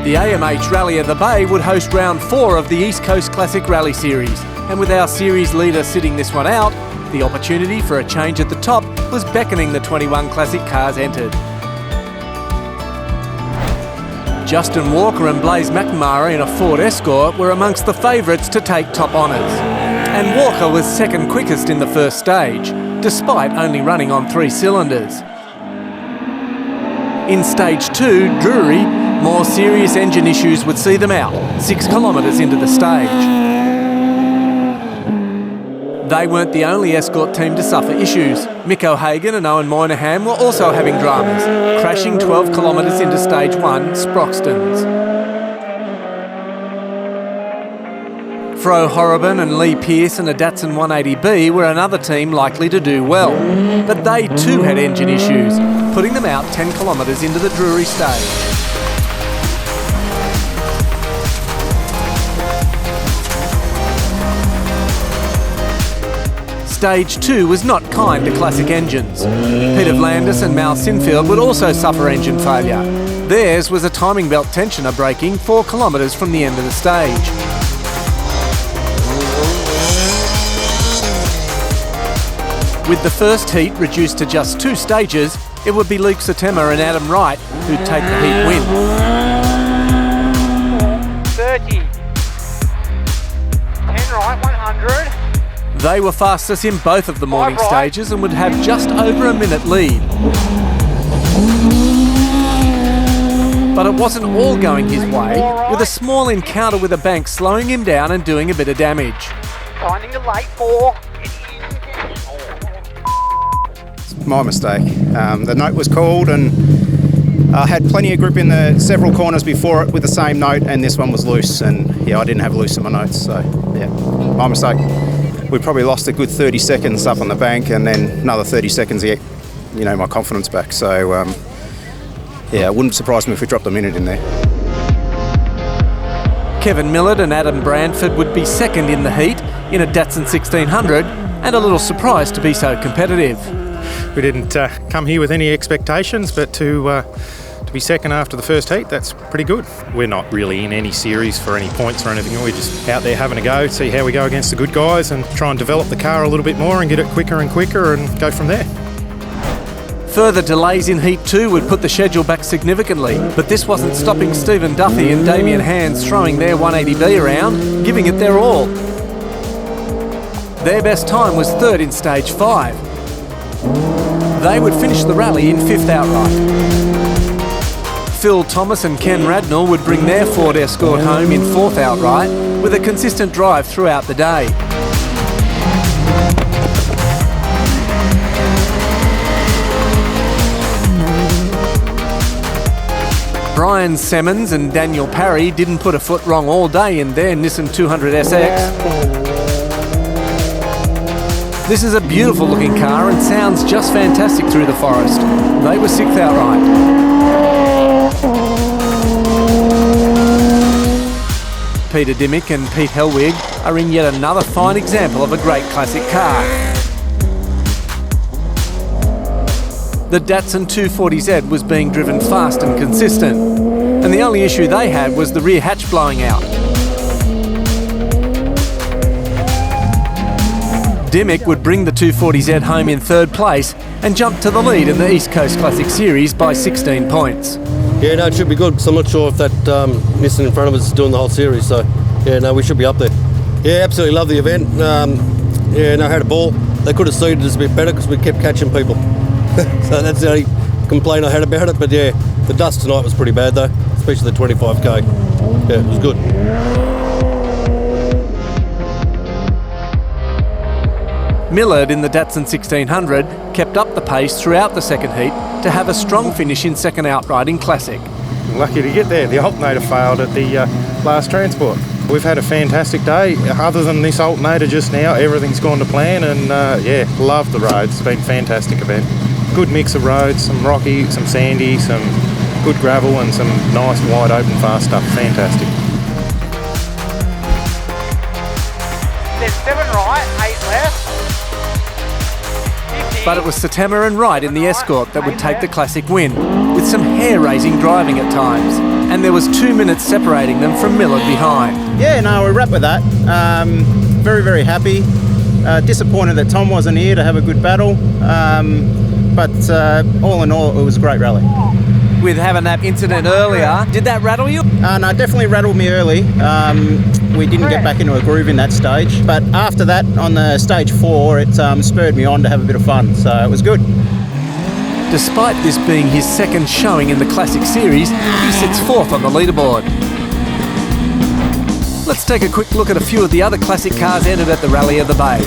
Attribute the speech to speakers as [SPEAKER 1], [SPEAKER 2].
[SPEAKER 1] The AMH Rally of the Bay would host round 4 of the East Coast Classic Rally Series, and with our series leader sitting this one out, the opportunity for a change at the top was beckoning the 21 classic cars entered. Justin Walker and Blaise McNamara in a Ford Escort were amongst the favourites to take top honours. And Walker was second quickest in the first stage, despite only running on 3 cylinders. In stage 2, Drury, more serious engine issues would see them out, 6 kilometres into the stage. They weren't the only Escort team to suffer issues. Mick and Eoin Moynihan were also having dramas, crashing 12 kilometres into stage 1, Sproxtons. Horobin and Leigh and a Datsun 180B were another team likely to do well, but they too had engine issues, putting them out 10 kilometres into the Drury Stage. Stage 2 was not kind to classic engines. Vlandis and Mal Sinfield would also suffer engine failure. Theirs was a timing belt tensioner breaking 4 kilometres from the end of the stage. With the first heat reduced to just 2 stages, it would be Luke Satema and Adam Wright who'd take the heat win.
[SPEAKER 2] 30. 10 right, 100.
[SPEAKER 1] They were fastest in both of the morning stages and would have just over a minute lead. But it wasn't all going his way, with a small encounter with a bank slowing him down and doing a bit of damage.
[SPEAKER 2] Finding the late 4.
[SPEAKER 3] My mistake. The note was called and I had plenty of grip in the several corners before it with the same note, and this one was loose, and yeah, I didn't have loose in my notes, so yeah, my mistake. We probably lost a good 30 seconds up on the bank, and then another 30 seconds to get, my confidence back. So yeah, it wouldn't surprise me if we dropped a minute in there.
[SPEAKER 1] Kevin Millard and Adam Brandford would be second in the heat in a Datsun 1600, and a little surprised to be so competitive.
[SPEAKER 4] We didn't come here with any expectations, but to be second after the first heat, that's pretty good. We're not really in any series for any points or anything. We're just out there having a go, see how we go against the good guys and try and develop the car a little bit more and get it quicker and quicker and go from there.
[SPEAKER 1] Further delays in Heat 2 would put the schedule back significantly, but this wasn't stopping Stephen Duffy and Damien Hands throwing their 180B around, giving it their all. Their best time was third in stage 5. They would finish the rally in 5th outright. Phil Thomas and Ken Radnell would bring their Ford Escort home in 4th outright, with a consistent drive throughout the day. Brian Semmons and Daniel Parry didn't put a foot wrong all day in their Nissan 200SX. This is a beautiful looking car and sounds just fantastic through the forest. They were 6th outright. Peter Dimmick and Pete Helwig are in yet another fine example of a great classic car. The Datsun 240Z was being driven fast and consistent, and the only issue they had was the rear hatch blowing out. Dimmick would bring the 240Z home in 3rd place and jump to the lead in the East Coast Classic Series by 16 points.
[SPEAKER 5] Yeah, no, it should be good, because I'm not sure if that Nissan in front of us is doing the whole series, so yeah, no, we should be up there. Yeah, absolutely love the event. Yeah, no, had a ball. They could have seeded us a bit better because we kept catching people. So that's the only complaint I had about it, but yeah, the dust tonight was pretty bad though, especially the 25k. Yeah, it was good.
[SPEAKER 1] Millard in the Datsun 1600 kept up the pace throughout the second heat to have a strong finish in 2nd outright in Classic.
[SPEAKER 4] Lucky to get there. The alternator failed at the last transport. We've had a fantastic day. Other than this alternator just now, everything's gone to plan, and yeah, love the roads. It's been a fantastic event. Good mix of roads, some rocky, some sandy, some good gravel and some nice wide open fast stuff. Fantastic.
[SPEAKER 2] There's 7 right, 8 left. 50.
[SPEAKER 1] But it was Satema and Wright in the Escort that would take the Classic win, with some hair-raising driving at times. And there was 2 minutes separating them from Miller behind.
[SPEAKER 3] Yeah, no, we wrapped with that. Very, very happy. Disappointed that Tom wasn't here to have a good battle. But all in all, it was a great rally.
[SPEAKER 1] With having that incident earlier, did that rattle you?
[SPEAKER 3] No, it definitely rattled me early. We didn't get back into a groove in that stage. But after that, on the stage 4, it spurred me on to have a bit of fun. So it was good.
[SPEAKER 1] Despite this being his second showing in the Classic Series, he sits 4th on the leaderboard. Let's take a quick look at a few of the other Classic cars entered at the Rally of the Bay.